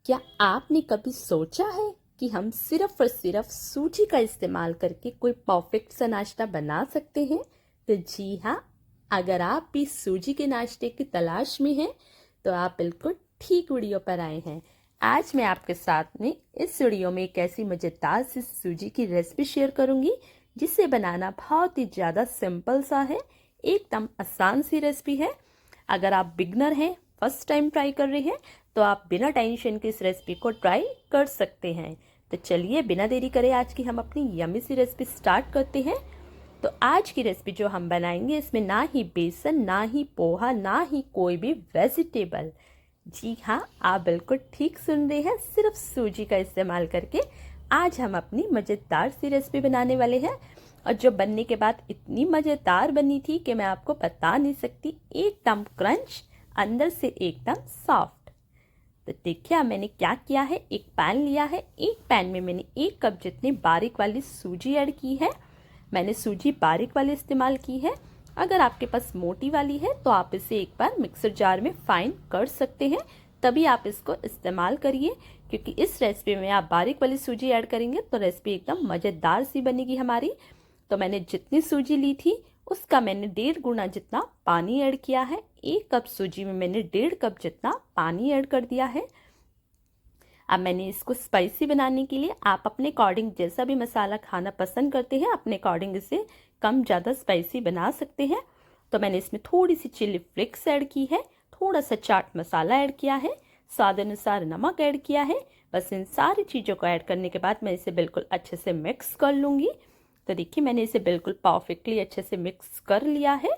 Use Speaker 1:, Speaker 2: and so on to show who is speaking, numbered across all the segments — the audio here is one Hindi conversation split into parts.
Speaker 1: क्या आपने कभी सोचा है कि हम सिर्फ और सिर्फ सूजी का इस्तेमाल करके कोई परफेक्ट सा नाश्ता बना सकते हैं? तो जी हाँ, अगर आप भी सूजी के नाश्ते की तलाश में हैं तो आप बिल्कुल ठीक वीडियो पर आए हैं। आज मैं आपके साथ में इस वीडियो में एक ऐसी मज़ेदार सी सूजी की रेसिपी शेयर करूंगी जिसे बनाना बहुत ही ज़्यादा सिंपल सा है, एकदम आसान सी रेसिपी है। अगर आप बिगनर हैं, फर्स्ट टाइम ट्राई कर रहे हैं, तो आप बिना टेंशन के इस रेसिपी को ट्राई कर सकते हैं। तो चलिए बिना देरी करे आज की हम अपनी यम्मी सी रेसिपी स्टार्ट करते हैं। तो आज की रेसिपी जो हम बनाएंगे इसमें ना ही बेसन, ना ही पोहा, ना ही कोई भी वेजिटेबल। जी हाँ, आप बिल्कुल ठीक सुन रहे हैं, सिर्फ सूजी का इस्तेमाल करके आज हम अपनी मज़ेदार सी रेसिपी बनाने वाले हैं। और जो बनने के बाद इतनी मज़ेदार बनी थी कि मैं आपको बता नहीं सकती, एकदम क्रंच, अंदर से एकदम सॉफ्ट। तो देखिए अब मैंने क्या किया है, एक पैन लिया है, एक पैन में मैंने 1 कप जितनी बारीक वाली सूजी ऐड की है। मैंने सूजी बारीक वाली इस्तेमाल की है। अगर आपके पास मोटी वाली है तो आप इसे एक बार मिक्सर जार में फाइन कर सकते हैं, तभी आप इसको इस्तेमाल करिए, क्योंकि इस रेसिपी में आप बारीक वाली सूजी ऐड करेंगे तो रेसिपी एकदम मज़ेदार सी बनेगी हमारी। तो मैंने जितनी सूजी ली थी उसका मैंने 1.5 गुना जितना पानी ऐड किया है। 1 कप सूजी में मैंने 1.5 कप जितना पानी ऐड कर दिया है। अब मैंने इसको स्पाइसी बनाने के लिए आप अपने अकॉर्डिंग जैसा भी मसाला खाना पसंद करते हैं अपने अकॉर्डिंग इसे कम ज़्यादा स्पाइसी बना सकते हैं। तो मैंने इसमें थोड़ी सी चिली फ्लेक्स ऐड की है, थोड़ा सा चाट मसाला ऐड किया है, स्वाद अनुसार नमक ऐड किया है। बस इन सारी चीज़ों को ऐड करने के बाद मैं इसे बिल्कुल अच्छे से मिक्स कर लूँगी। तो देखिए मैंने इसे बिल्कुल परफेक्टली अच्छे से मिक्स कर लिया है।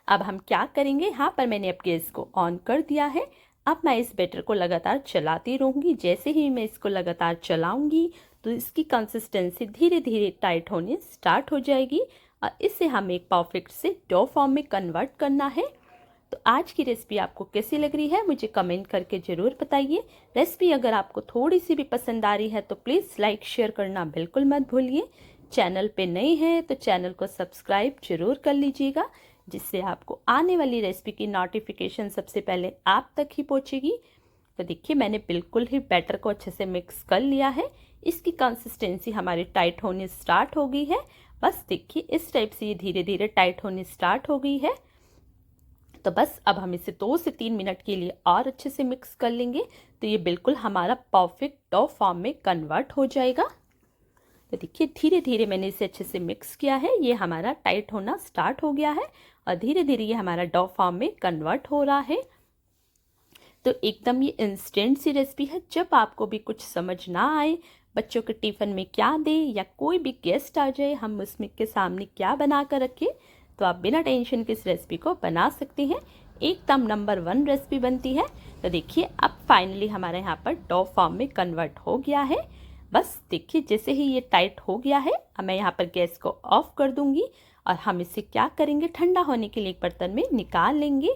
Speaker 1: अब हम क्या करेंगे, यहाँ पर मैंने अब गैस को ऑन कर दिया है। अब मैं इस बैटर को लगातार चलाती रहूँगी। जैसे ही मैं इसको लगातार चलाऊँगी तो इसकी कंसिस्टेंसी धीरे धीरे टाइट होने स्टार्ट हो जाएगी और इसे हमें एक परफेक्ट से डो फॉर्म में कन्वर्ट करना है। तो आज की रेसिपी आपको कैसी लग रही है मुझे कमेंट करके ज़रूर बताइए। रेसिपी अगर आपको थोड़ी सी भी पसंद आ रही है तो प्लीज़ लाइक शेयर करना बिल्कुल मत भूलिए। चैनल पे नए हैं तो चैनल को सब्सक्राइब जरूर कर लीजिएगा, जिससे आपको आने वाली रेसिपी की नोटिफिकेशन सबसे पहले आप तक ही पहुंचेगी। तो देखिए मैंने बिल्कुल ही बैटर को अच्छे से मिक्स कर लिया है। इसकी कंसिस्टेंसी हमारी टाइट होनी स्टार्ट हो गई है। बस देखिए इस टाइप से ये धीरे धीरे टाइट होनी स्टार्ट हो गई है। तो बस अब हम इसे 2 से 3 मिनट के लिए और अच्छे से मिक्स कर लेंगे तो ये बिल्कुल हमारा परफेक्ट डो फॉर्म में कन्वर्ट हो जाएगा। तो देखिए धीरे धीरे मैंने इसे अच्छे से मिक्स किया है, ये हमारा टाइट होना स्टार्ट हो गया है और धीरे धीरे ये हमारा डो फॉर्म में कन्वर्ट हो रहा है। तो एकदम ये इंस्टेंट सी रेसिपी है, जब आपको भी कुछ समझ ना आए, बच्चों के टिफ़िन में क्या दें या कोई भी गेस्ट आ जाए हम उसमें के सामने क्या बना कर रखें, तो आप बिना टेंशन के इस रेसिपी को बना सकते हैं। एकदम नंबर 1 रेसिपी बनती है। तो देखिए अब फाइनली हमारे यहाँ पर डो फॉर्म में कन्वर्ट हो गया है। बस देखिए जैसे ही ये टाइट हो गया है अब मैं यहाँ पर गैस को ऑफ कर दूंगी और हम इसे क्या करेंगे, ठंडा होने के लिए एक बर्तन में निकाल लेंगे।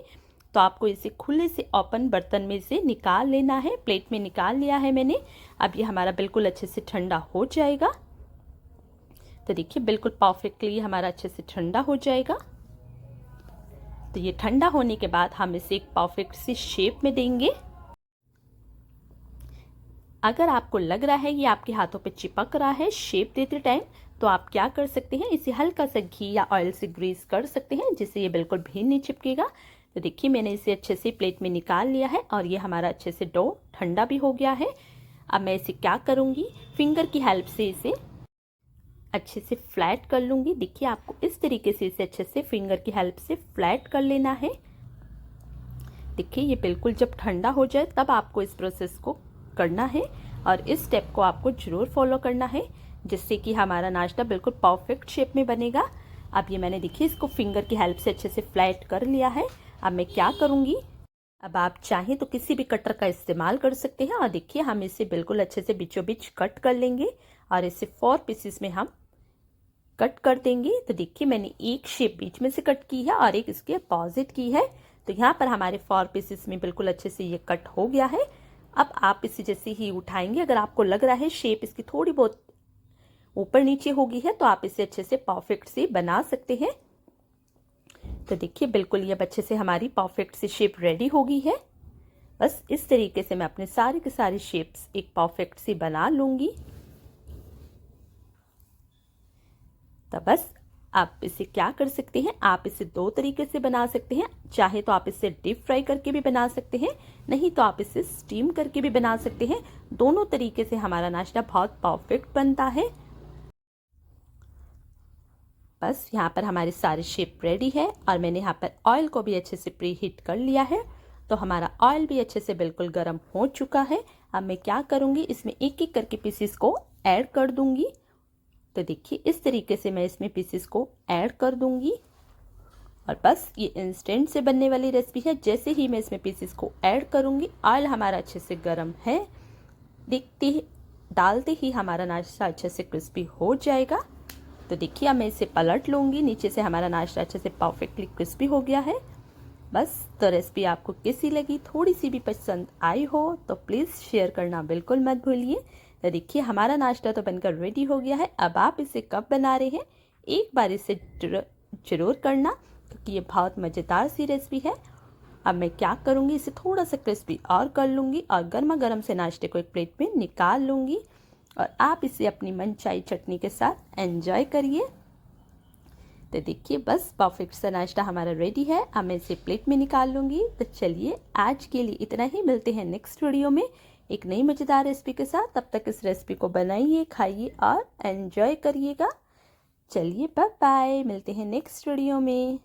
Speaker 1: तो आपको इसे खुले से ओपन बर्तन में से निकाल लेना है। प्लेट में निकाल लिया है मैंने। अब ये हमारा बिल्कुल अच्छे से ठंडा हो जाएगा। तो देखिए बिल्कुल परफेक्टली हमारा अच्छे से ठंडा हो जाएगा। तो ये ठंडा होने के बाद हम इसे एक परफेक्ट सी शेप में देंगे। अगर आपको लग रहा है ये आपके हाथों पे चिपक रहा है शेप देते टाइम, तो आप क्या कर सकते हैं, इसे हल्का सा घी या ऑयल से ग्रीस कर सकते हैं जिससे ये बिल्कुल भी नहीं चिपकेगा। तो देखिए मैंने इसे अच्छे से प्लेट में निकाल लिया है और ये हमारा अच्छे से डो ठंडा भी हो गया है। अब मैं इसे क्या करूँगी, फिंगर की हेल्प से इसे अच्छे से फ्लैट कर लूँगी। देखिए आपको इस तरीके से इसे अच्छे से फिंगर की हेल्प से फ्लैट कर लेना है। देखिए ये बिल्कुल जब ठंडा हो जाए तब आपको इस प्रोसेस को करना है और इस स्टेप को आपको ज़रूर फॉलो करना है, जिससे कि हमारा नाश्ता बिल्कुल परफेक्ट शेप में बनेगा। अब ये मैंने देखिए इसको फिंगर की हेल्प से अच्छे से फ्लैट कर लिया है। अब मैं क्या करूँगी, अब आप चाहें तो किसी भी कटर का इस्तेमाल कर सकते हैं और देखिए हम इसे बिल्कुल अच्छे से बीचों बीच कट कर लेंगे और इसे 4 पीसेस में हम कट कर देंगे। तो देखिए मैंने एक शेप बीच में से कट की है और एक इसके अपोजिट की है। तो यहाँ पर हमारे 4 पीसेस में बिल्कुल अच्छे से ये कट हो गया है। अब आप इसे जैसे ही उठाएंगे, अगर आपको लग रहा है शेप इसकी थोड़ी बहुत ऊपर नीचे हो गई है तो आप इसे अच्छे से परफेक्ट से बना सकते हैं। तो देखिए बिल्कुल ये अच्छे से हमारी परफेक्ट सी शेप रेडी हो गई है। बस इस तरीके से मैं अपने सारे के सारे शेप्स एक परफेक्ट सी बना लूँगी। तो बस आप इसे क्या कर सकते हैं, आप इसे दो तरीके से बना सकते हैं। चाहे तो आप इसे डीप फ्राई करके भी बना सकते हैं, नहीं तो आप इसे स्टीम करके भी बना सकते हैं। दोनों तरीके से हमारा नाश्ता बहुत परफेक्ट बनता है। बस यहाँ पर हमारे सारे शेप रेडी है और मैंने यहाँ पर ऑयल को भी अच्छे से प्री हीट कर लिया है। तो हमारा ऑयल भी अच्छे से बिल्कुल गर्म हो चुका है। अब मैं क्या करूँगी, इसमें एक एक करके पीसेस को ऐड कर दूँगी। तो देखिए इस तरीके से मैं इसमें पीसेस को ऐड कर दूँगी और बस ये इंस्टेंट से बनने वाली रेसिपी है। जैसे ही मैं इसमें पीसेस को ऐड करूँगी, ऑयल हमारा अच्छे से गर्म है, देखते ही डालते ही हमारा नाश्ता अच्छे से क्रिस्पी हो जाएगा। तो देखिए अब मैं इसे पलट लूँगी, नीचे से हमारा नाश्ता अच्छे से परफेक्टली क्रिस्पी हो गया है। बस तो रेसिपी आपको कैसी लगी, थोड़ी सी भी पसंद आई हो तो प्लीज़ शेयर करना बिल्कुल मत भूलिए। तो देखिए हमारा नाश्ता तो बनकर रेडी हो गया है। अब आप इसे कब बना रहे हैं, एक बार इसे ज़रूर करना, क्योंकि ये बहुत मज़ेदार सी रेसिपी है। अब मैं क्या करूँगी, इसे थोड़ा सा क्रिस्पी और कर लूँगी और गर्मा गर्म से नाश्ते को एक प्लेट में निकाल लूँगी और आप इसे अपनी मनचाही चटनी के साथ एंजॉय करिए। तो देखिए बस परफेक्ट सा नाश्ता हमारा रेडी है। अब मैं इसे प्लेट में निकाल लूँगी। तो चलिए आज के लिए इतना ही, मिलते हैं नेक्स्ट वीडियो में एक नई मज़ेदार रेसिपी के साथ। तब तक इस रेसिपी को बनाइए, खाइए और एंजॉय करिएगा। चलिए बाय बाय, मिलते हैं नेक्स्ट वीडियो में।